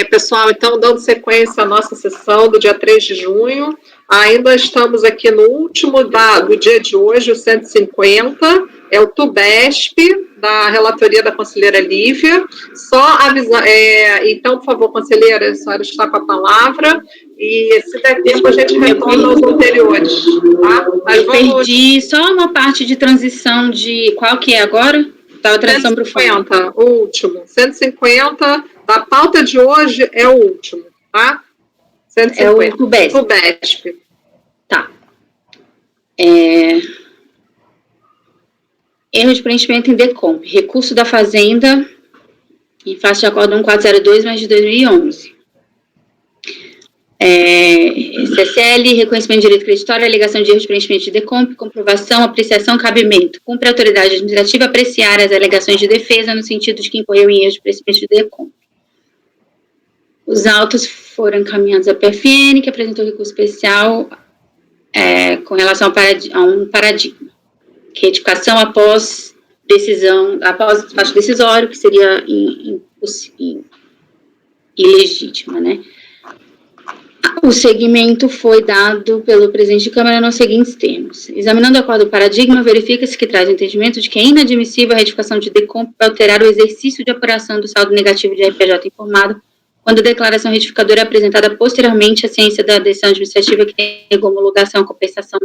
Pessoal, então, dando sequência à nossa sessão do dia 3 de junho, ainda estamos aqui no último do dia de hoje, o 150, é o TUBESP, da relatoria da conselheira Lívia. Só avisar, então, por favor, conselheira, a senhora está com a palavra, e se der tempo a gente retorna aos anteriores, tá? Mas vamos... perdi só uma parte de transição de qual que é agora? Tá, a transição para o 150, o último. 150 da pauta de hoje é o último, tá? 150. É o TUBESP. TUBESP. Tá. Erro de preenchimento em DECOMP. Recurso da Fazenda em face de acordo 1402, mas de 2011. CCL, reconhecimento de direito creditório, alegação de erro de preenchimento de DECOMP, comprovação, apreciação, cabimento. Cumpre a autoridade administrativa apreciar as alegações de defesa no sentido de que incorreu em erro de preenchimento de DECOMP. Os autos foram encaminhados à PFN, que apresentou recurso especial com relação a um paradigma. Retificação após despacho decisório, que seria ilegítima, né? O segmento foi dado pelo presidente de Câmara nos seguintes termos. Examinando o acordo paradigma, verifica-se que traz o entendimento de que é inadmissível a retificação de DECOMP para alterar o exercício de apuração do saldo negativo de RPJ informado, quando a declaração retificadora é apresentada posteriormente à ciência da decisão administrativa que tem como homologação a compensação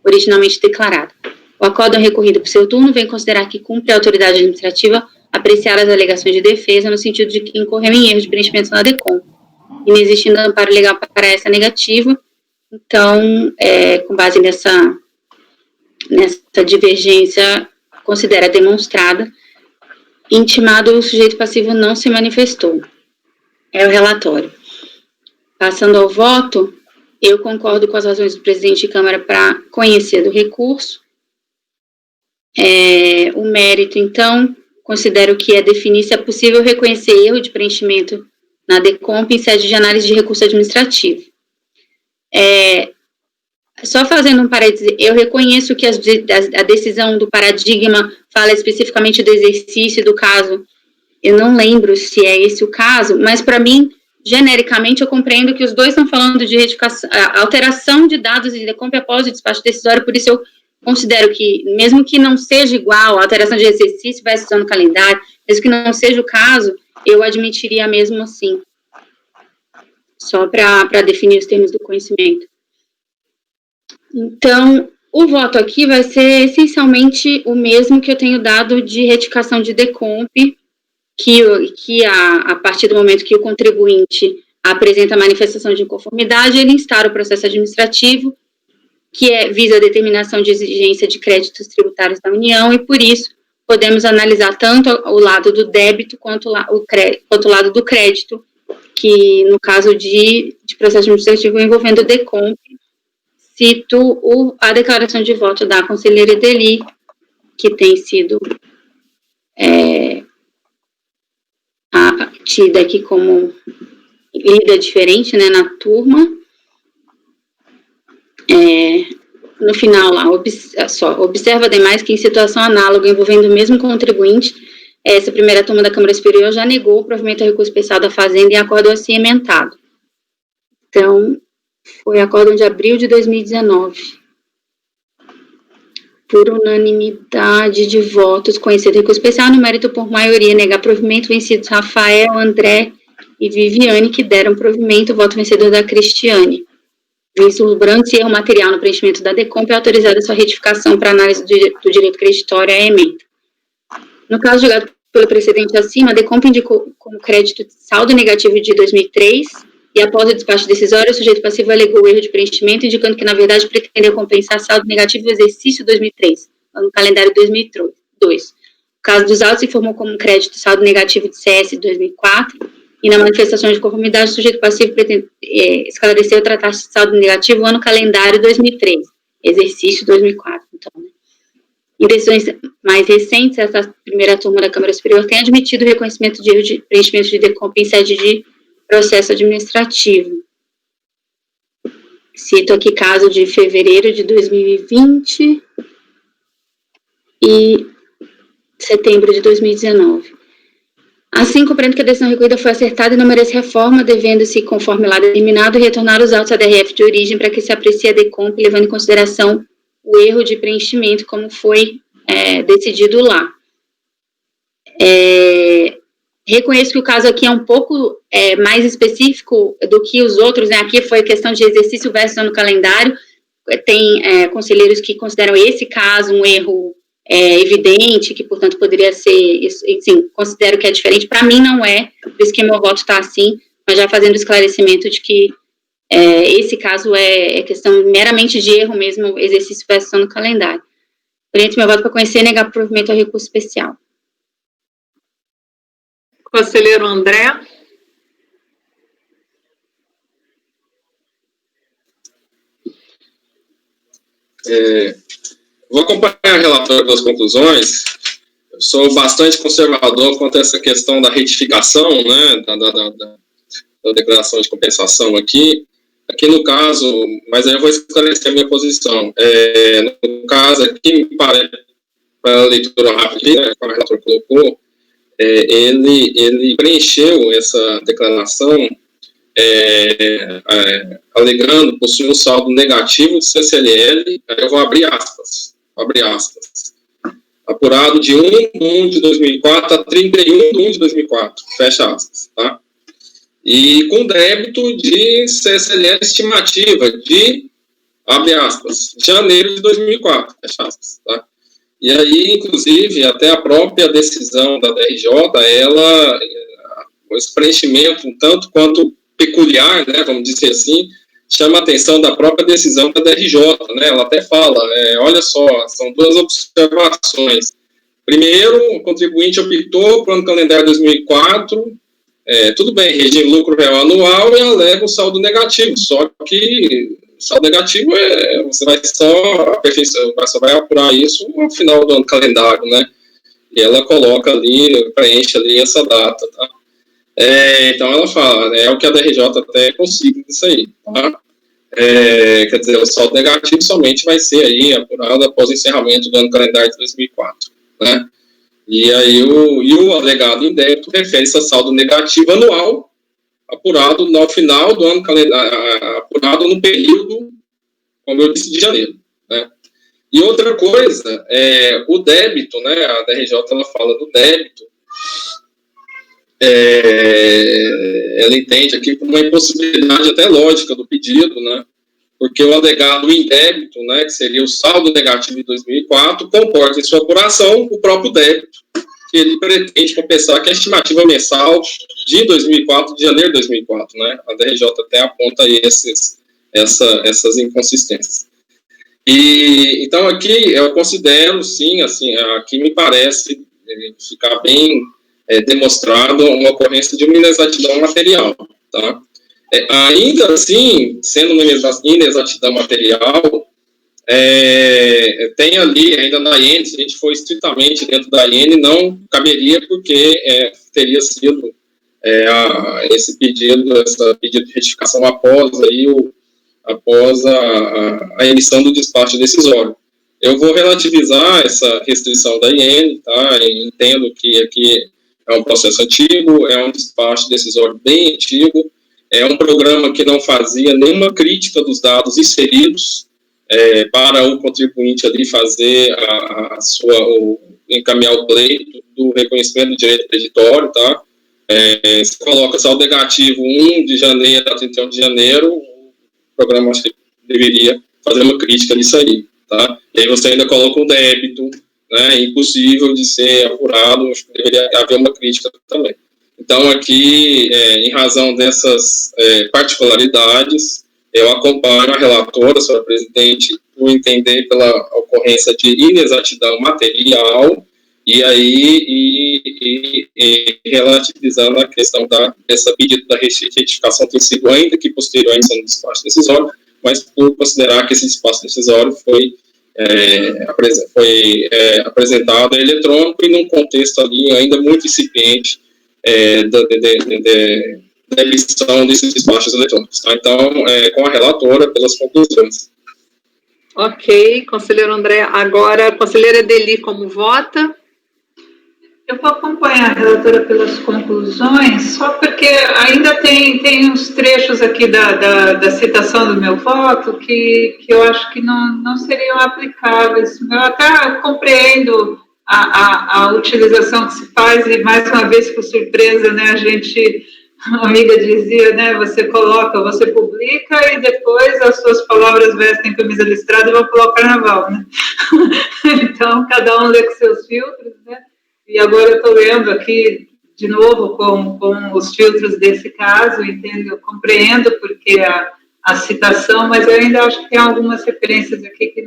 originalmente declarada. O acórdão recorrido por seu turno vem considerar que cumpre a autoridade administrativa apreciar as alegações de defesa no sentido de que incorreu em erro de preenchimento na DECOMP, inexistindo amparo legal para essa negativa. Então, com base nessa divergência, considera demonstrada, intimado o sujeito passivo não se manifestou. É o relatório. Passando ao voto, eu concordo com as razões do presidente de Câmara para conhecer do recurso. O mérito, então, considero que é definir se é possível reconhecer erro de preenchimento na DECOMP em sede de análise de recurso administrativo. Só fazendo um parêntese, eu reconheço que a decisão do paradigma fala especificamente do exercício do caso. Eu não lembro se é esse o caso, mas para mim, genericamente, eu compreendo que os dois estão falando de retificação, alteração de dados de DECOMP após o despacho decisório, por isso eu considero que, mesmo que não seja igual a alteração de exercício vai no calendário, mesmo que não seja o caso, eu admitiria mesmo assim, só para definir os termos do conhecimento. Então, o voto aqui vai ser essencialmente o mesmo que eu tenho dado de retificação de DECOMP, que a partir do momento que o contribuinte apresenta a manifestação de inconformidade, ele instaura o processo administrativo, que visa a determinação de exigência de créditos tributários da União, e por isso podemos analisar tanto o lado do débito quanto o lado do crédito, que no caso de processo administrativo envolvendo o DECOMP, cito a declaração de voto da conselheira Edeli, que tem sido tida aqui como lida diferente, né, na turma. No final, lá, observa ademais que em situação análoga envolvendo o mesmo contribuinte, essa primeira turma da Câmara Superior já negou o provimento ao recurso especial da Fazenda em acórdão assim emendado. Então, foi acórdão de abril de 2019. Por unanimidade de votos, conhecido recurso especial, no mérito por maioria, negar provimento, vencidos Rafael, André e Viviane, que deram provimento, voto vencedor da Cristiane. Vislumbrando-se erro material no preenchimento da DECOMP, é autorizada sua retificação para análise do direito creditório à emenda. No caso julgado pelo precedente acima, a DECOMP indicou como crédito saldo negativo de 2003, e após o despacho decisório, o sujeito passivo alegou o erro de preenchimento, indicando que, na verdade, pretendeu compensar saldo negativo do exercício 2003, no calendário 2002. O caso dos autos informou como crédito saldo negativo de CS de 2004, e na manifestação de conformidade, o sujeito passivo esclareceu tratar de saldo negativo ano calendário 2003, exercício 2004. Então, né? Em decisões mais recentes, essa primeira turma da Câmara Superior tem admitido o reconhecimento de erro de preenchimento de DECOMP em sede de processo administrativo. Cito aqui caso de fevereiro de 2020 e setembro de 2019. Assim, compreendo que a decisão recorrida foi acertada e não merece reforma, devendo-se, conforme lá determinado, retornar os autos à DRF de origem para que se aprecie a decomp, levando em consideração o erro de preenchimento, como foi decidido lá. Reconheço que o caso aqui é um pouco mais específico do que os outros, né? Aqui foi questão de exercício versus ano calendário. Tem conselheiros que consideram esse caso um erro evidente, que, portanto, poderia ser, sim, considero que é diferente. Para mim, não é, por isso que meu voto está assim, mas já fazendo o esclarecimento de que esse caso é questão meramente de erro mesmo, exercício versus ano calendário. Oriento meu voto para conhecer e negar provimento ao recurso especial. Conselheiro André. Vou acompanhar a relatora das conclusões. Eu sou bastante conservador quanto a essa questão da retificação, né, da declaração de compensação aqui. Aqui no caso, mas aí eu vou esclarecer a minha posição. No caso aqui, me parece, para a leitura rápida, né, como a relatora colocou, ele preencheu essa declaração alegando possuir um saldo negativo de CCLL, aí eu vou abrir aspas, apurado de 1/1 de 2004 a 31/1 de 2004, fecha aspas, tá? E com débito de CSLL estimativa de, abre aspas, janeiro de 2004, fecha aspas, tá? E aí, inclusive, até a própria decisão da DRJ, esse preenchimento, um tanto quanto peculiar, né, vamos dizer assim, chama a atenção da própria decisão da DRJ, né, ela até fala, olha só, são duas observações. Primeiro, o contribuinte optou para o ano calendário 2004, tudo bem, regime lucro real anual e alega o saldo negativo, só que o saldo negativo você só vai apurar isso no final do ano calendário, né, e ela coloca ali, preenche ali essa data, tá? Então ela fala, é o que a DRJ até consiga disso aí, tá? Quer dizer, o saldo negativo somente vai ser aí apurado após o encerramento do ano calendário de 2004, né? E aí o alegado em débito refere-se a saldo negativo anual apurado no final do ano calendário, apurado no período, como eu disse, de janeiro, né? E outra coisa, o débito, né? A DRJ ela fala do débito. Ela entende aqui como uma impossibilidade até lógica do pedido, né, porque o alegado em débito, né, que seria o saldo negativo de 2004, comporta em sua apuração o próprio débito, que ele pretende compensar, que é a estimativa mensal de 2004, de janeiro de 2004, né, a DRJ até aponta aí essas inconsistências. E, então, aqui eu considero, sim, assim, aqui me parece ficar bem demonstrado uma ocorrência de uma inexatidão material, tá? Ainda assim, sendo uma inexatidão material, tem ali, ainda na IN, se a gente for estritamente dentro da IN, não caberia, porque teria sido esse pedido de retificação após a emissão do despacho decisório. Eu vou relativizar essa restrição da IN, tá? Entendo que aqui é um processo antigo, é um despacho decisório bem antigo, é um programa que não fazia nenhuma crítica dos dados inseridos para o contribuinte ali fazer encaminhar o pleito do reconhecimento do direito creditório, tá? Se coloca saldo negativo 1 de janeiro a 31 de janeiro, o programa acho que deveria fazer uma crítica nisso aí, tá? E aí você ainda coloca o débito, né, impossível de ser apurado, acho que deveria haver uma crítica também. Então, aqui, em razão dessas particularidades, eu acompanho a relatora, senhora presidente, por entender pela ocorrência de inexatidão material, e aí, relativizando a questão dessa pedido da retificação ter sido ainda que posterior à emissão do despacho decisório, mas por considerar que esse despacho decisório foi apresentado eletrônico e num contexto ali ainda muito incipiente da emissão desses despachos eletrônicos. Tá? Então, com a relatora, pelas conclusões. Ok, conselheiro André. Agora, conselheira Deli, como vota? Eu vou acompanhar a relatora pelas conclusões, só porque ainda tem uns trechos aqui da citação do meu voto que eu acho que não seriam aplicáveis. Eu até compreendo a utilização que se faz, e mais uma vez, por surpresa, né, a amiga dizia, né, você publica e depois as suas palavras vestem camisa listrada e vão pular o carnaval, né? Então, cada um lê com seus filtros, né? E agora eu estou lendo aqui, de novo, com os filtros desse caso, entendo, eu compreendo porque a citação, mas eu ainda acho que tem algumas referências aqui que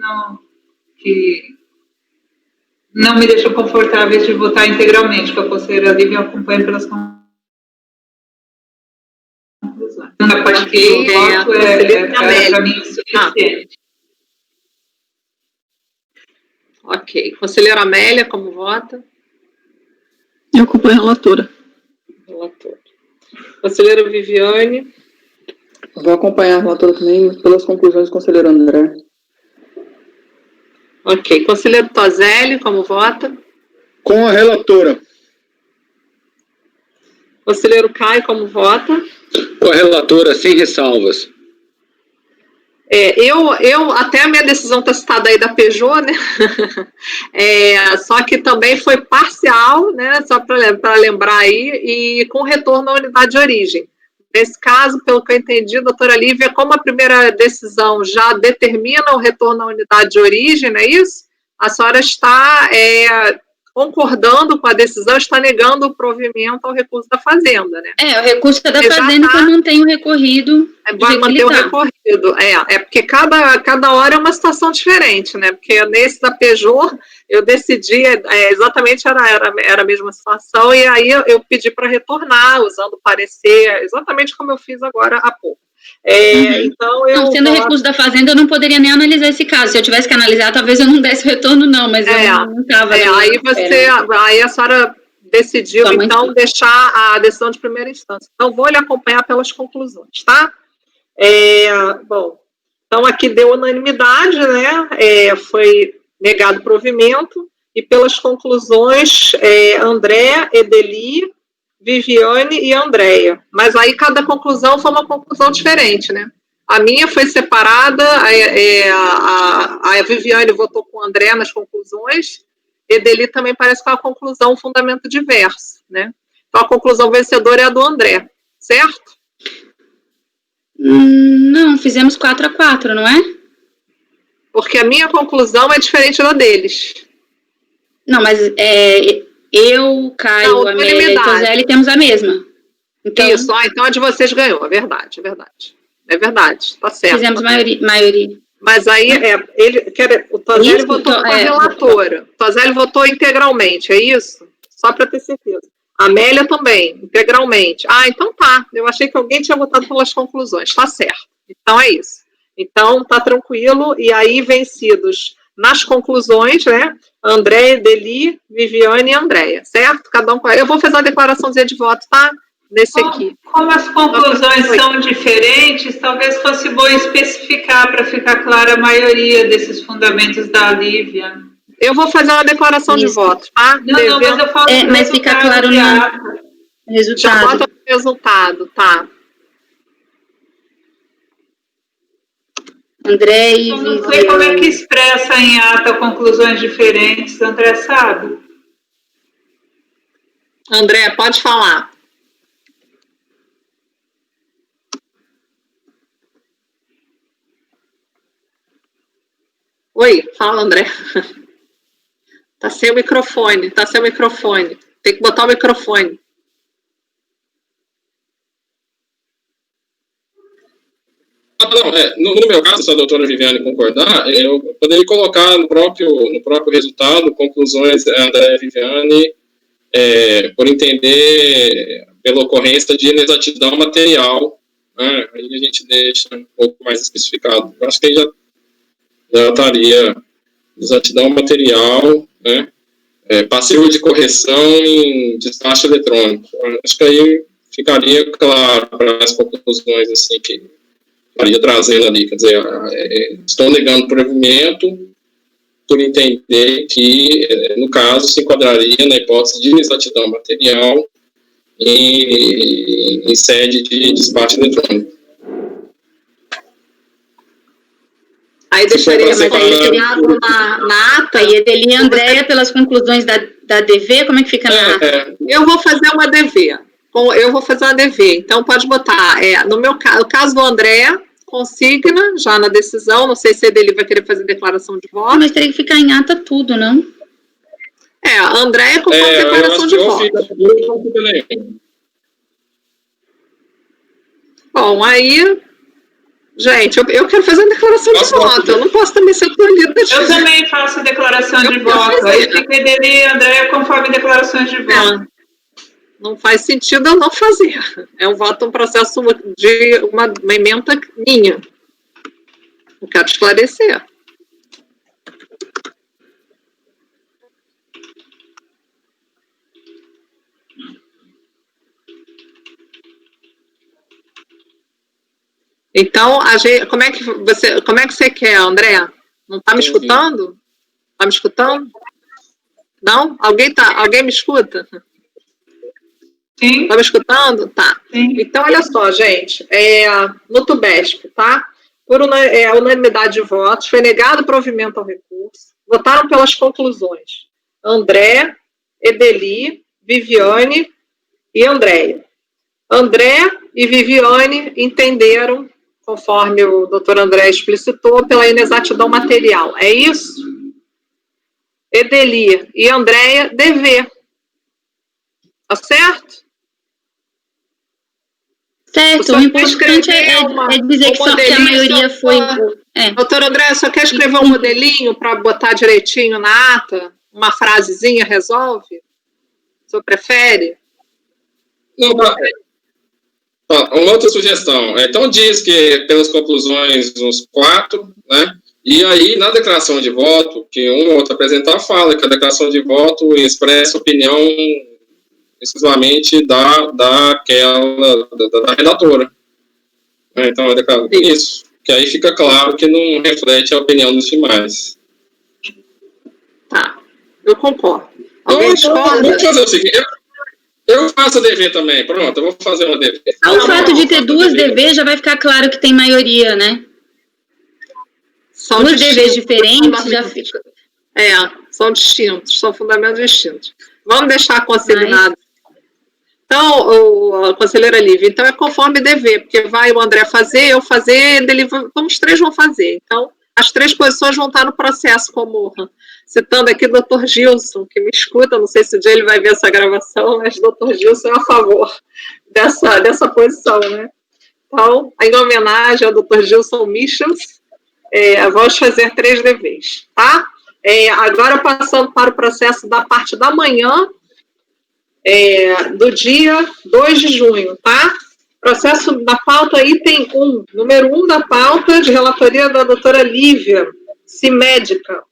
não me deixam confortáveis de votar integralmente, que a conselheira Lívia acompanha pelas conclusões. A parte que o voto para mim, suficiente. Ok. Conselheira Amélia, como vota? Eu acompanho a relatora. Conselheira Viviane? Vou acompanhar a relatora também pelas conclusões do conselheiro André. Ok. Conselheiro Toselli, como vota? Com a relatora. Conselheiro Caio, como vota? Com a relatora, sem ressalvas. Eu até a minha decisão está citada aí da Peugeot, né? Só que também foi parcial, né? Só para lembrar aí, e com retorno à unidade de origem. Nesse caso, pelo que eu entendi, doutora Lívia, como a primeira decisão já determina o retorno à unidade de origem, não é isso? A senhora está concordando com a decisão, está negando o provimento ao recurso da Fazenda, né? O recurso da Fazenda que eu mantenho recorrido. Vai manter o recorrido. Porque cada hora é uma situação diferente, né? Porque nesse da Peugeot, eu decidi, exatamente era a mesma situação, e aí eu pedi para retornar, usando o parecer, exatamente como eu fiz agora há pouco. Então, sendo recurso da Fazenda, eu não poderia nem analisar esse caso. Se eu tivesse que analisar, talvez eu não desse retorno, não, mas eu não estava. Aí a senhora decidiu, então, deixar a decisão de primeira instância. Então, vou lhe acompanhar pelas conclusões, tá? Bom, então aqui deu unanimidade, né? Foi negado provimento, e pelas conclusões, André, Edeli, Viviane e Andréia. Mas aí cada conclusão foi uma conclusão diferente, né? A minha foi separada, a Viviane votou com o André nas conclusões, Edeli também parece que é uma conclusão, um fundamento diverso, né? Então a conclusão vencedora é a do André, certo? Não, fizemos 4-4, não é? Porque a minha conclusão é diferente da deles. Não, mas eu, Caio, Amélia e Toselli temos a mesma. Então, isso, então a de vocês ganhou, é verdade. É verdade, tá certo. Fizemos maioria. Mas aí, o Toselli votou com a relatora. O Toselli votou integralmente, é isso? Só para ter certeza. A Amélia também, integralmente. Então tá, eu achei que alguém tinha votado pelas conclusões, tá certo. Então é isso. Então tá tranquilo, e aí vencidos nas conclusões, né? André, Edeli, Viviane e Andréia, certo? Cada um. Eu vou fazer uma declaraçãozinha de voto, tá? Nesse aqui. Como as conclusões são diferentes, talvez fosse bom especificar para ficar clara a maioria desses fundamentos da Lívia. Eu vou fazer uma declaração de voto, tá? Não, mas eu falo mas fica claro no resultado. Já bota o resultado, tá? André e eu não sei como é que expressa em ata conclusões diferentes, André sabe? André, pode falar. Oi, fala, André. Tá sem o microfone. Tem que botar o microfone. Não, no meu caso, se a doutora Viviane concordar, eu poderia colocar no próprio resultado conclusões André e Viviane, por entender pela ocorrência de inexatidão material, né? Aí a gente deixa um pouco mais especificado. Eu acho que aí já estaria exatidão material, né? Passivo de correção em despacho eletrônico. Acho que aí ficaria claro para as conclusões assim, que estaria trazendo ali, quer dizer, estou negando o provimento, por entender que, no caso, se enquadraria na hipótese de inexatidão material em sede de despacho eletrônico. Aí deixaria Mas aí separado na ata. E Edeli e Andréia, pelas conclusões da DV, como é que fica na ata? Eu vou fazer uma DV. Eu vou fazer uma DV. Então, pode botar, no caso do André, consigna, já na decisão, não sei se ele vai querer fazer declaração de voto. Mas teria que ficar em ata tudo, não? A Andréia com declaração de voto. Bom, aí... Gente, eu quero fazer uma declaração de voto. Eu não posso também ser tolhida. Eu também faço declaração de voto. Aí fica Edeli e Andréia conforme declarações de voto. Não faz sentido eu não fazer. É um voto, um processo de uma emenda minha. Eu quero esclarecer. Então, como é que você quer, André? Não está me escutando? Está me escutando? Não? Alguém me escuta? Sim. Está me escutando? Tá. Sim. Então, olha só, gente. No TUBESP, tá? Por unanimidade de votos, foi negado o provimento ao recurso. Votaram pelas conclusões. André, Edeli, Viviane e Andréia. André e Viviane entenderam, conforme o doutor André explicitou, pela inexatidão material. É isso? Edeli e Andréia, DV. Tá certo? Certo, o importante é dizer que a maioria foi... Doutor André, só quer escrever um modelinho para botar direitinho na ata? Uma frasezinha resolve? O senhor prefere? Não, uma outra sugestão. Então, diz que pelas conclusões uns 4, né? E aí, na declaração de voto, que um ou outro apresentar, fala que a declaração de voto expressa opinião exclusivamente da redatora. Então, eu declaro isso. Que aí fica claro que não reflete a opinião dos demais. Tá, eu concordo. Alguém discorda? Vamos fazer o seguinte, eu faço a DV também, pronto, eu vou fazer uma DV. O fato de ter duas DV já vai ficar claro que tem maioria, né? São duas DVs diferentes já fica. São distintos, são fundamentos distintos. Vamos deixar consignado. Então, conselheira Lívia, então é conforme DV, porque vai o André fazer, eu fazer, então os 3 vão fazer. Então, as 3 posições vão estar no processo, como citando aqui o doutor Gilson, que me escuta, não sei se o dia ele vai ver essa gravação, mas o doutor Gilson é a favor dessa posição, né? Então, em homenagem ao doutor Gilson Michels, vamos fazer 3 DVs, tá? Agora, passando para o processo da parte da manhã, do dia 2 de junho, tá? Processo da pauta item 1, número 1 da pauta, de relatoria da doutora Lívia, CIMédica.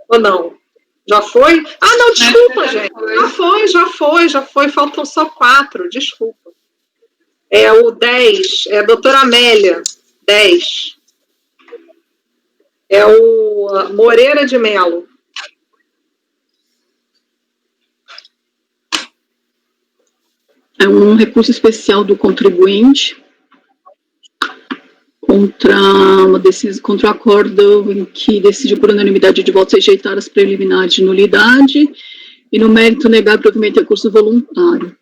Ou não? Já foi? Ah, não, desculpa, gente. Já foi, faltam só 4, desculpa. O 10, a doutora Amélia, 10. O Moreira de Melo. É um recurso especial do contribuinte contra o acordo em que decide por unanimidade de votos rejeitar as preliminares de nulidade e no mérito negar provimento de recurso voluntário.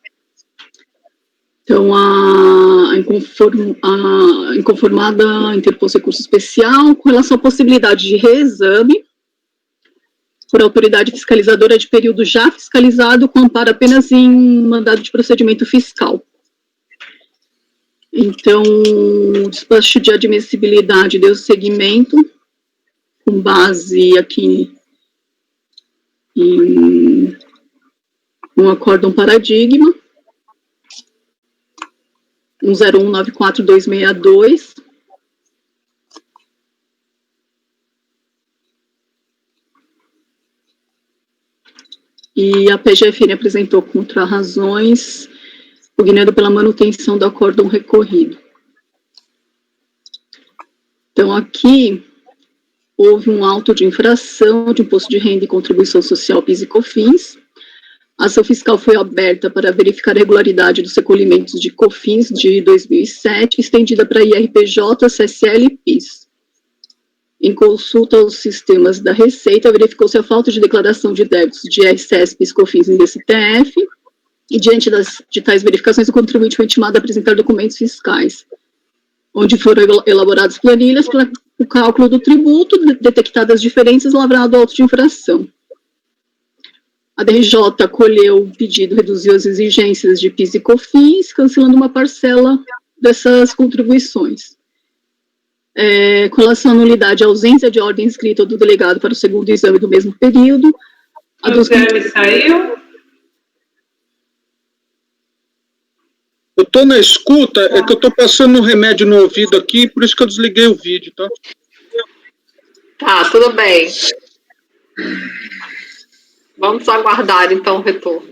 Então, a inconformada interpôs recurso especial com relação à possibilidade de reexame por autoridade fiscalizadora de período já fiscalizado, com amparo apenas em mandado de procedimento fiscal. Então, o despacho de admissibilidade deu seguimento, com base aqui em um acórdão paradigma, 10194-262, e a PGFN apresentou contrarrazões, pugnando pela manutenção do acórdão recorrido. Então, aqui, houve um auto de infração de imposto de renda e contribuição social PIS e COFINS. A ação fiscal foi aberta para verificar a regularidade dos recolhimentos de COFINS de 2007, estendida para IRPJ, CSL e PIS. Em consulta aos sistemas da Receita, verificou-se a falta de declaração de débitos de IRCS, PIS, COFINS e DSTF, e diante de tais verificações, o contribuinte foi intimado a apresentar documentos fiscais, onde foram elaboradas planilhas para o cálculo do tributo, detectadas diferenças, lavrado auto de infração. A DRJ acolheu o pedido, reduziu as exigências de PIS e COFINS, cancelando uma parcela dessas contribuições. Com relação à nulidade e ausência de ordem escrita do delegado para o segundo exame do mesmo período. O exame saiu? Eu estou na escuta, é que eu estou passando um remédio no ouvido aqui, por isso que eu desliguei o vídeo, tá? Tá, tudo bem. Vamos aguardar, então, o retorno.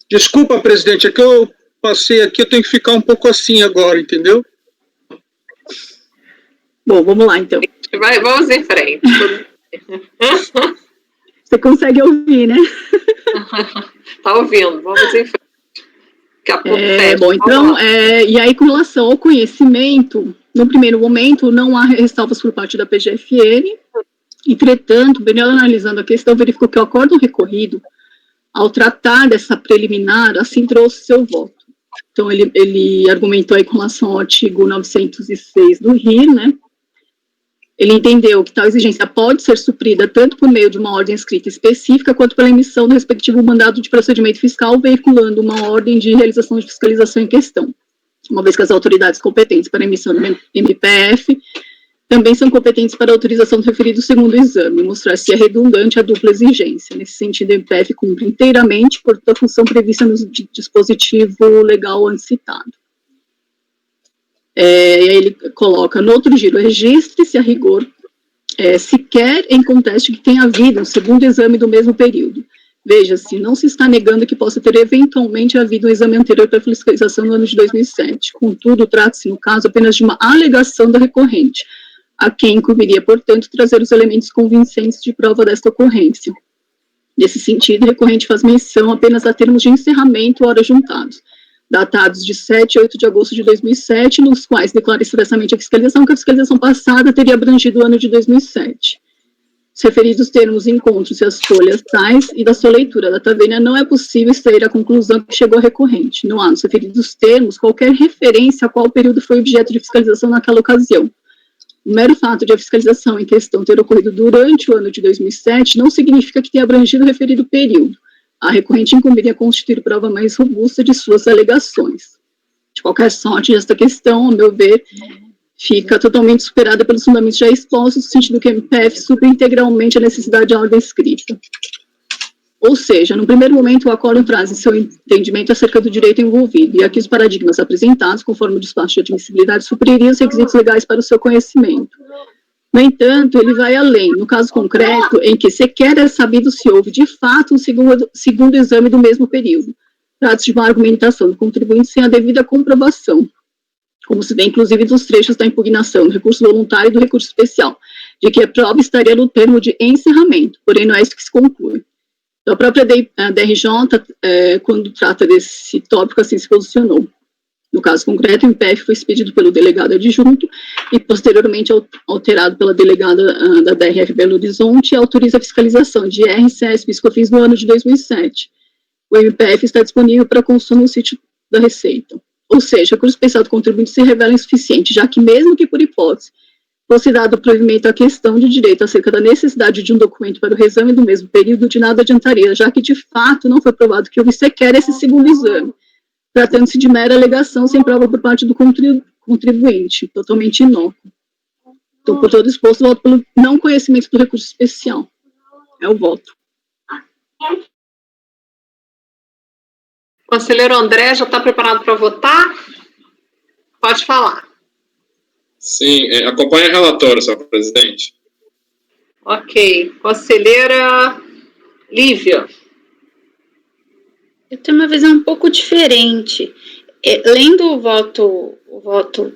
Desculpa, presidente, é que eu passei aqui, eu tenho que ficar um pouco assim agora, entendeu? Bom, vamos lá, então. Vamos em frente. Você consegue ouvir, né? Tá ouvindo, vamos em frente. Bom, então, e aí, com relação ao conhecimento, no primeiro momento, não há ressalvas por parte da PGFN. Entretanto, Benel, analisando a questão, verificou que o acórdão recorrido, ao tratar dessa preliminar, assim trouxe seu voto. Então, ele argumentou aí com relação ao artigo 906 do RI, né? Ele entendeu que tal exigência pode ser suprida tanto por meio de uma ordem escrita específica, quanto pela emissão do respectivo mandado de procedimento fiscal, veiculando uma ordem de realização de fiscalização em questão. Uma vez que as autoridades competentes para a emissão do MPF também são competentes para a autorização do referido segundo exame, mostrar se é redundante a dupla exigência. Nesse sentido, o MPF cumpre inteiramente por toda a função prevista no dispositivo legal antes citado. E aí ele coloca, no outro giro, registre-se a rigor, sequer em conteste que tenha havido um segundo exame do mesmo período. Veja-se, não se está negando que possa ter eventualmente havido um exame anterior para fiscalização no ano de 2007. Contudo, trata-se, no caso, apenas de uma alegação da recorrente, a quem incumbiria, portanto, trazer os elementos convincentes de prova desta ocorrência. Nesse sentido, o recorrente faz menção apenas a termos de encerramento hora juntados, datados de 7 e 8 de agosto de 2007, nos quais declara expressamente a fiscalização que a fiscalização passada teria abrangido o ano de 2007. Os referidos termos encontram-se as folhas tais, e da sua leitura da tabela não é possível extrair a conclusão que chegou a recorrente. Não há nos referidos termos qualquer referência a qual período foi objeto de fiscalização naquela ocasião. O mero fato de a fiscalização em questão ter ocorrido durante o ano de 2007 não significa que tenha abrangido o referido período. A recorrente incumbiria constituir prova mais robusta de suas alegações. De qualquer sorte, esta questão, ao meu ver, fica totalmente superada pelos fundamentos já expostos, no sentido que o MPF supre integralmente a necessidade de ordem escrita. Ou seja, no primeiro momento, o acórdão traz em seu entendimento acerca do direito envolvido, e aqui os paradigmas apresentados, conforme o despacho de admissibilidade, supririam os requisitos legais para o seu conhecimento. No entanto, ele vai além, no caso concreto, em que sequer é sabido se houve, de fato, um segundo exame do mesmo período. Trata-se de uma argumentação do contribuinte sem a devida comprovação, como se vê, inclusive, dos trechos da impugnação do recurso voluntário e do recurso especial, de que a prova estaria no termo de encerramento, porém não é isso que se conclui. Então, a própria DRJ, quando trata desse tópico, assim se posicionou. No caso concreto, o MPF foi expedido pelo delegado adjunto e, posteriormente, alterado pela delegada da DRF Belo Horizonte, e autoriza a fiscalização de IRCS PIS COFINS no ano de 2007. O MPF está disponível para consumo no sítio da Receita. Ou seja, o recurso especial do contribuinte se revela insuficiente, já que, mesmo que por hipótese, fosse dado provimento à questão de direito acerca da necessidade de um documento para o reexame do mesmo período, de nada adiantaria, já que, de fato, não foi provado que houve sequer esse segundo exame, tratando-se de mera alegação sem prova por parte do contribuinte, totalmente inócuo. Então, por todo exposto, voto pelo não conhecimento do recurso especial. É o voto. Conselheiro André, já está preparado para votar? Pode falar. Sim, acompanhe a relatora, senhor presidente. Ok. Conselheira Lívia. Eu tenho uma visão um pouco diferente. lendo o voto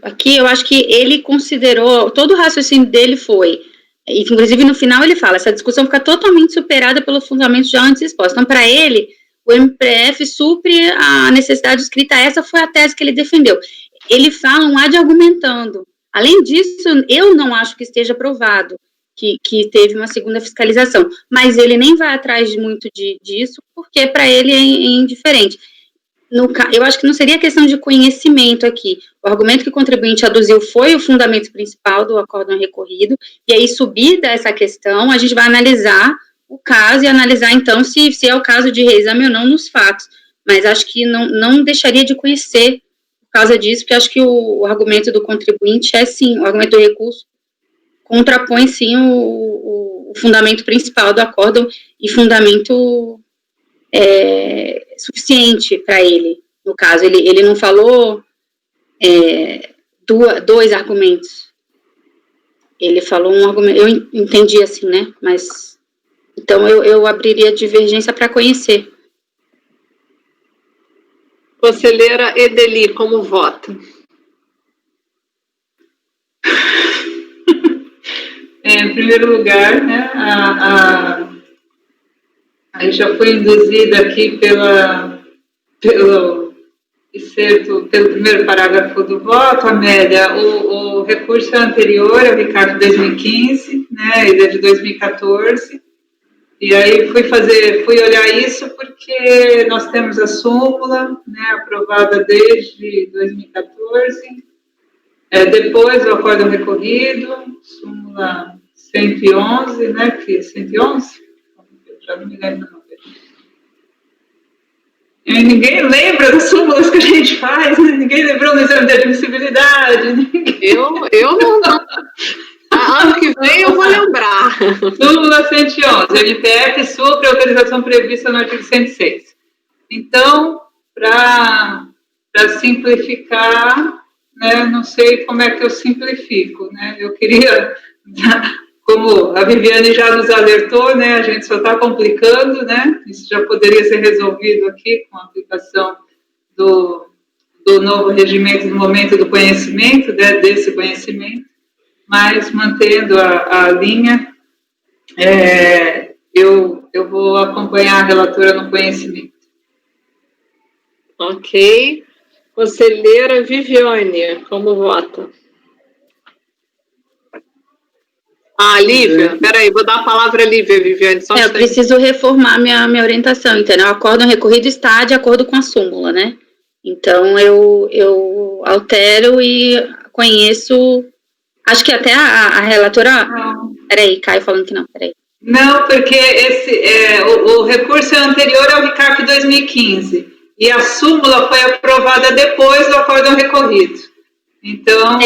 aqui, eu acho que ele considerou, todo o raciocínio dele foi, e inclusive no final ele fala, essa discussão fica totalmente superada pelos fundamentos já antes expostos. Então, para ele, o MPF supre a necessidade escrita, essa foi a tese que ele defendeu. Ele fala um ad argumentando. Além disso, eu não acho que esteja provado que teve uma segunda fiscalização, mas ele nem vai atrás muito disso, porque para ele é indiferente. Eu acho que não seria questão de conhecimento aqui. O argumento que o contribuinte aduziu foi o fundamento principal do acórdão recorrido, e aí, subida essa questão, a gente vai analisar o caso e analisar, então, se é o caso de reexame ou não nos fatos. Mas acho que não deixaria de conhecer por causa disso, porque acho que o argumento do contribuinte é, sim, o argumento do recurso contrapõe, sim, o fundamento principal do acórdão e fundamento suficiente para ele, no caso. Ele não falou dois argumentos. Ele falou um argumento, eu entendi assim, né, mas, então eu abriria divergência para conhecer. Conselheira Edeli, como vota? Em primeiro lugar, né, aí já foi induzida aqui pelo primeiro parágrafo do voto, Amélia, o recurso anterior ao RICARF de 2015, né, ele é de 2014, e aí fui olhar isso porque nós temos a súmula, né, aprovada desde 2014, depois o acórdão recorrido, súmula 111, né, que 111? Eu já não me lembro não. E ninguém lembra das súmulas que a gente faz, né? Ninguém lembrou do exame de admissibilidade. Eu não. Ano que vem eu vou lembrar. Súmula 111, MPF supre a autorização prevista no artigo 106. Então, para simplificar, né, não sei como é que eu simplifico, né? Eu queria, como a Viviane já nos alertou, né, a gente só está complicando, né? Isso já poderia ser resolvido aqui com a aplicação do novo regimento do momento do conhecimento, né, desse conhecimento, mas mantendo a linha, eu vou acompanhar a relatora no conhecimento. Ok. Conselheira Viviane, como vota? Lívia, peraí, vou dar a palavra à Lívia, Viviane. Eu preciso reformar minha orientação, entendeu? O acórdão recorrido está de acordo com a súmula, né? Então, eu altero e conheço, acho que até a relatora... Peraí, Caio falando que não, peraí. Não, porque o recurso é anterior ao RICARF 2015, e a súmula foi aprovada depois do acórdão recorrido. Então,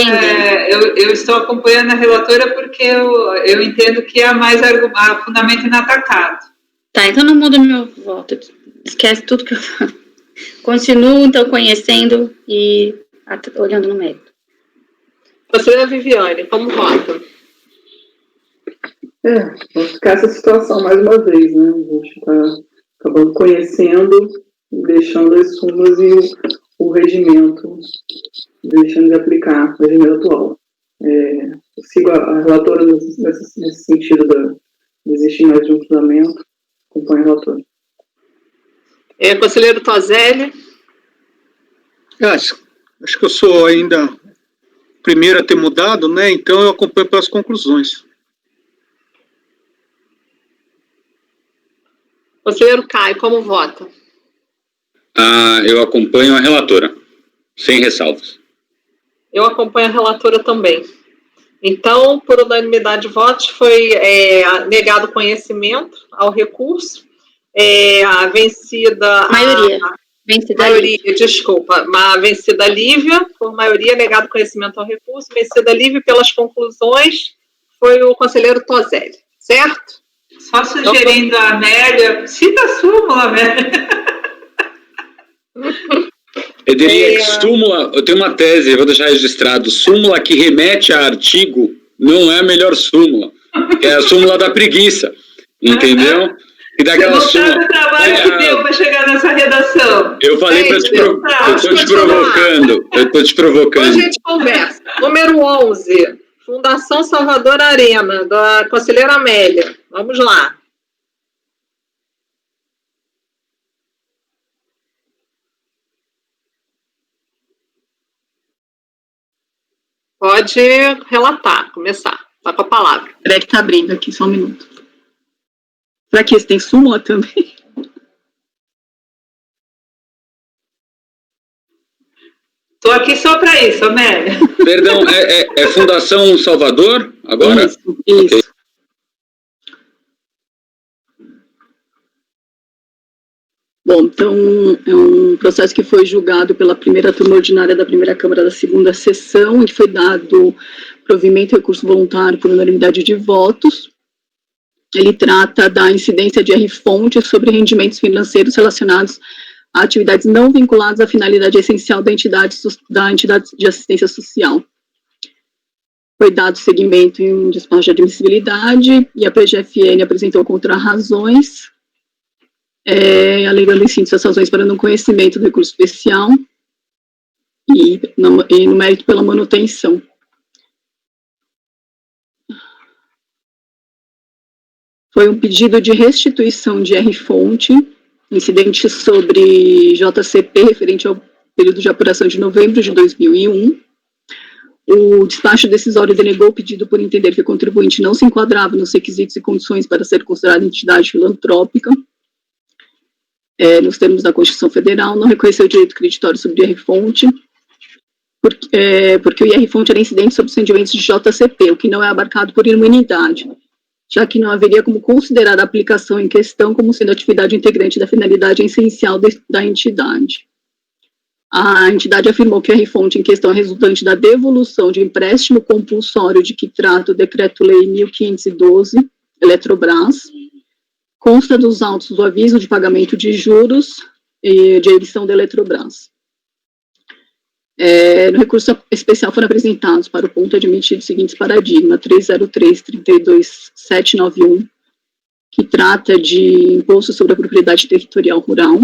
eu estou acompanhando a relatora porque eu entendo que há mais fundamento inatacado. Tá, então não mudo meu voto. Esquece tudo que eu falo. Continuo, então, conhecendo e olhando no mérito. Conselheira Viviane, como vota? Vamos ficar essa situação mais uma vez, né? A gente está acabando conhecendo, deixando as súmulas e o regimento, deixando de aplicar o regimento atual. Eu sigo a relatora nesse sentido de existir mais de um fundamento, acompanho a relatora. Conselheiro Toselli? Acho que eu sou ainda o primeiro a ter mudado, né? Então eu acompanho pelas conclusões. Conselheiro Caio, como vota? Eu acompanho a relatora, sem ressalvas. Eu acompanho a relatora também. Então, por unanimidade de votos, foi negado conhecimento ao recurso. A vencida... vencida Lívia, por maioria, negado conhecimento ao recurso. Vencida Lívia, pelas conclusões, foi o conselheiro Toselli, certo? Só sugerindo a Amélia, cita a súmula, Amélia. Eu diria que súmula, eu tenho uma tese, eu vou deixar registrado, súmula que remete a artigo não é a melhor súmula, é a súmula da preguiça, entendeu? E daquela súmula... trabalho que deu para chegar nessa redação. Eu falei para te provocando. Eu estou te provocando. Hoje a gente conversa. Número 11, Fundação Salvador Arena, da conselheira Amélia. Vamos lá. Pode relatar, começar. Está com a palavra. Peraí que tá abrindo aqui, só um minuto. Será que esse tem súmula também? Estou aqui só para isso, Amélia. Perdão, é Fundação Salvador agora? Isso. Okay. Bom, então, é um processo que foi julgado pela primeira turma ordinária da primeira Câmara da segunda sessão, em que foi dado provimento e recurso voluntário por unanimidade de votos. Ele trata da incidência de R-fonte sobre rendimentos financeiros relacionados a atividades não vinculadas à finalidade essencial da entidade de assistência social. Foi dado seguimento em um despacho de admissibilidade e a PGFN apresentou contrarrazões, alegando em síntese as razões para não conhecimento do recurso especial e no mérito pela manutenção. Foi um pedido de restituição de R-fonte, incidente sobre JCP, referente ao período de apuração de novembro de 2001. O despacho decisório denegou o pedido por entender que o contribuinte não se enquadrava nos requisitos e condições para ser considerado entidade filantrópica, nos termos da Constituição Federal, não reconheceu o direito creditório sobre o IR-fonte, porque o IR-fonte era incidente sobre os rendimentos de JCP, o que não é abarcado por imunidade, já que não haveria como considerar a aplicação em questão como sendo atividade integrante da finalidade essencial da entidade. A entidade afirmou que a R-fonte em questão é resultante da devolução de empréstimo compulsório de que trata o Decreto-Lei 1512, Eletrobras, consta dos autos do aviso de pagamento de juros e de emissão da Eletrobras. No recurso especial foram apresentados para o ponto admitido os seguintes paradigmas: 303.32.791, que trata de imposto sobre a propriedade territorial rural,